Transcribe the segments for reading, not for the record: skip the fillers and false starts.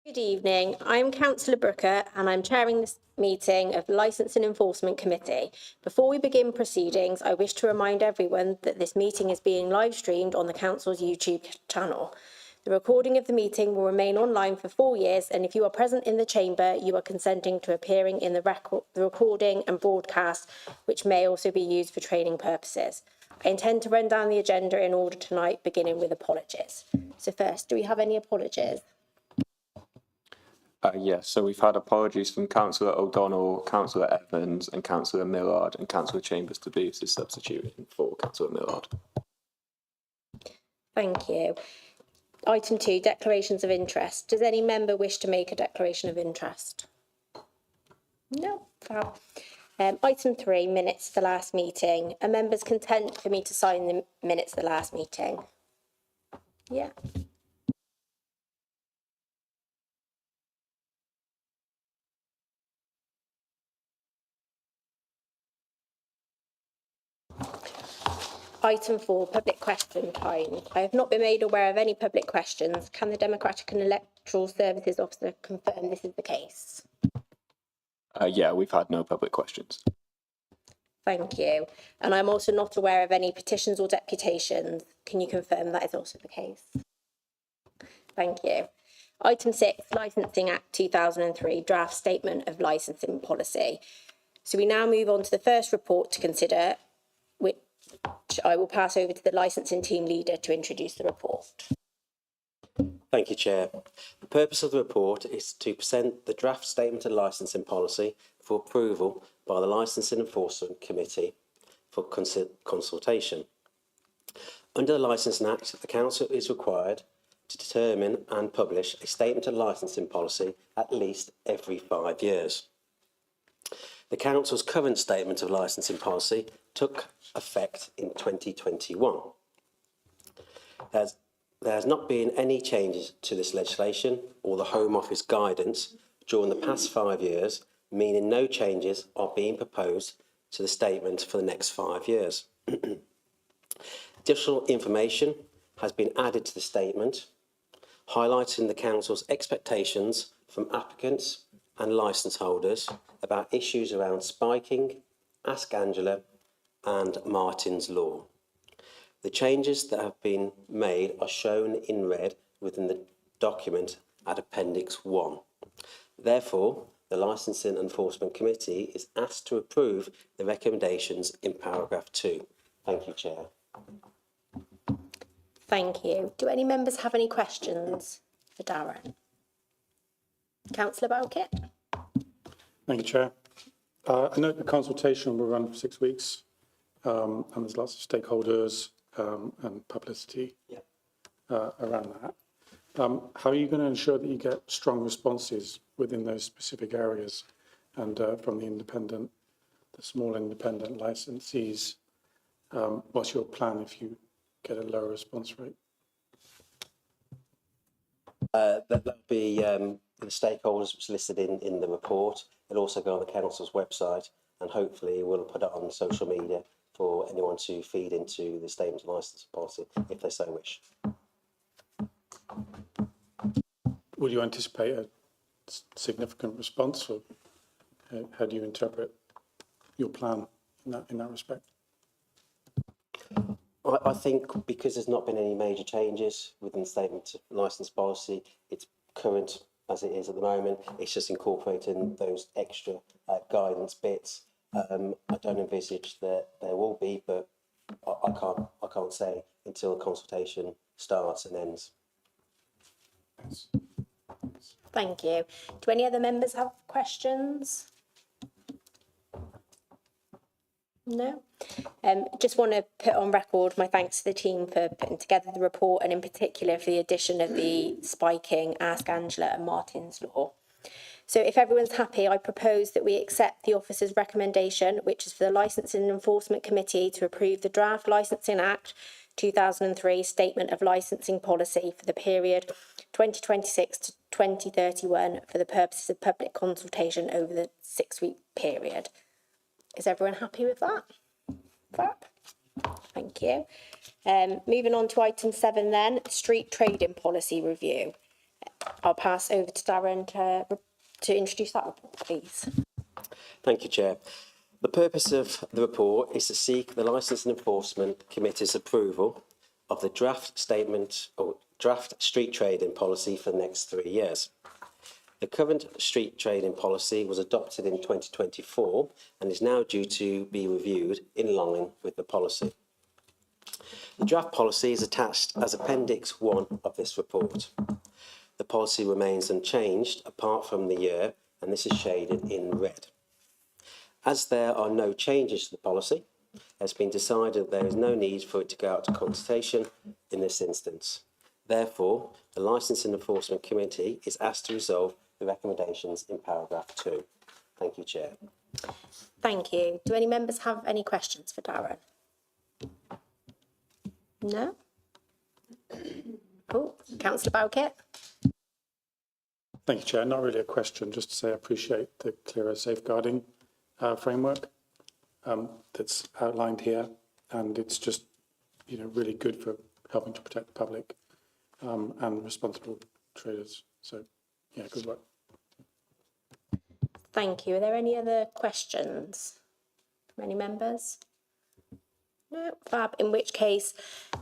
Good evening. I'm Councillor Brooker and I'm chairing this meeting of the Licence and Enforcement Committee. Before we begin proceedings, I wish to remind everyone that this meeting is being live streamed on the Council's YouTube channel. The recording of the meeting will remain online for 4 years, and if you are present in the chamber, you are consenting to appearing in the recording and broadcast, which may also be used for training purposes. I intend to run down the agenda in order tonight, beginning with apologies. So first, do we have any apologies? Yes, so we've had apologies from Councillor O'Donnell, Councillor Evans and Councillor Millard, and Councillor Chambers-Debus is substituting for Councillor Millard. Thank you. Item 2, declarations of interest. Does any member wish to make a declaration of interest? No. Fab. Item 3, minutes of the last meeting. Are members content for me to sign the minutes of the last meeting? Yeah. Item 4, public question time. I have not been made aware of any public questions. Can the Democratic and Electoral Services Officer confirm this is the case? Yeah, we've had no public questions. Thank you. And I'm also not aware of any petitions or deputations. Can you confirm that is also the case? Thank you. Item 6, Licensing Act 2003, Draft Statement of Licensing Policy. So we now move on to the first report to consider, which I will pass over to the licensing team leader to introduce the report. Thank you, Chair. The purpose of the report is to present the draft statement of licensing policy for approval by the Licensing Enforcement Committee for consultation. Under the Licensing Act, the Council is required to determine and publish a statement of licensing policy at least every 5 years. The Council's current statement of licensing policy took effect in 2021. There has not been any changes to this legislation or the Home Office guidance during the past 5 years, meaning no changes are being proposed to the statement for the next 5 years. Additional information has been added to the statement, highlighting the Council's expectations from applicants and licence holders about issues around spiking, Ask Angela and Martin's Law. The changes that have been made are shown in red within the document at Appendix 1. Therefore, the Licensing Enforcement Committee is asked to approve the recommendations in paragraph 2. Thank you, Chair. Thank you. Do any members have any questions for Darren? Councillor Balkett? Thank you, Chair. I know the consultation will run for 6 weeks, and there's lots of stakeholders and publicity around that. How are you going to ensure that you get strong responses within those specific areas and from the small independent licensees? What's your plan if you get a lower response rate? That'll be the stakeholders which are listed in the report. It'll also go on the Council's website, and hopefully we'll put it on social media for anyone to feed into the statement of licensing policy if they so wish. Would you anticipate a significant response, or how do you interpret your plan in that respect? I think because there's not been any major changes within the statement of licence policy, it's current as it is at the moment. It's just incorporating those extra guidance bits. I don't envisage that there will be, but I can't say until the consultation starts and ends. Thank you. Do any other members have questions? No. Just want to put on record my thanks to the team for putting together the report, and in particular for the addition of the spiking, Ask Angela and Martin's Law. So if everyone's happy, I propose that we accept the officer's recommendation, which is for the Licensing and Enforcement Committee to approve the Draft Licensing Act 2003 Statement of Licensing Policy for the period 2026 to 2031 for the purposes of public consultation over the 6-week period. Is everyone happy with that? Thank you. Moving on to item 7 then, street trading policy review. I'll pass over to Darren to introduce that report, please. Thank you, Chair. The purpose of the report is to seek the Licensing Enforcement Committee's approval of the draft statement or draft street trading policy for the next 3 years. The current street trading policy was adopted in 2024 and is now due to be reviewed in line with the policy. The draft policy is attached as Appendix 1 of this report. The policy remains unchanged apart from the year, and this is shaded in red. As there are no changes to the policy, it has been decided there is no need for it to go out to consultation in this instance. Therefore, the Licensing Enforcement Committee is asked to resolve the recommendations in paragraph 2. Thank you, Chair. Thank you. Do any members have any questions for Darren? No? Oh, Councillor Bowkett? Thank you, Chair. Not really a question, just to say I appreciate the clearer safeguarding framework that's outlined here, and it's just, you know, really good for helping to protect the public and responsible traders. So, yeah, good work. Thank you. Are there any other questions from any members? No, fab. In which case,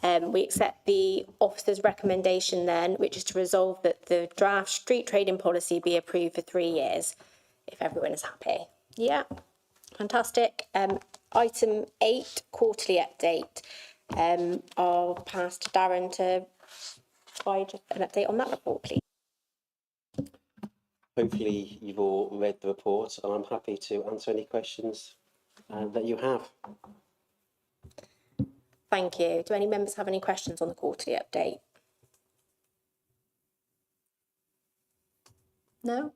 we accept the officer's recommendation then, which is to resolve that the draft street trading policy be approved for 3 years, if everyone is happy. Yeah, fantastic. Item 8, quarterly update. I'll pass to Darren to provide an update on that report, please. Hopefully you've all read the report, and I'm happy to answer any questions that you have. Thank you. Do any members have any questions on the quarterly update? No?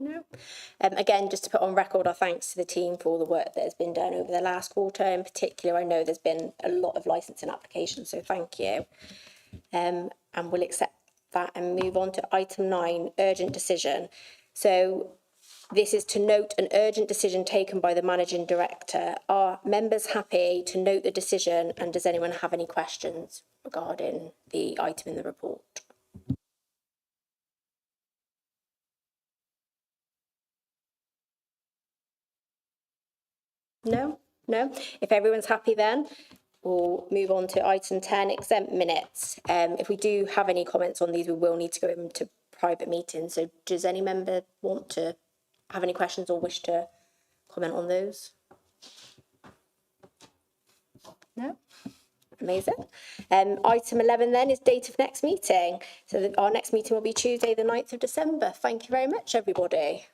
No. Again, just to put on record our thanks to the team for all the work that has been done over the last quarter. In particular, I know there's been a lot of licensing applications, so thank you. And we'll accept that and move on to item 9, urgent decision. So this is to note an urgent decision taken by the Managing Director. Are members happy to note the decision, and does anyone have any questions regarding the item in the report? No? No? If everyone's happy then, we'll move on to item 10, exempt minutes. If we do have any comments on these, we will need to go into private meetings. So does any member want to have any questions or wish to comment on those? No? Amazing. Item 11 then is date of next meeting. So our next meeting will be Tuesday the 9th of December. Thank you very much, everybody.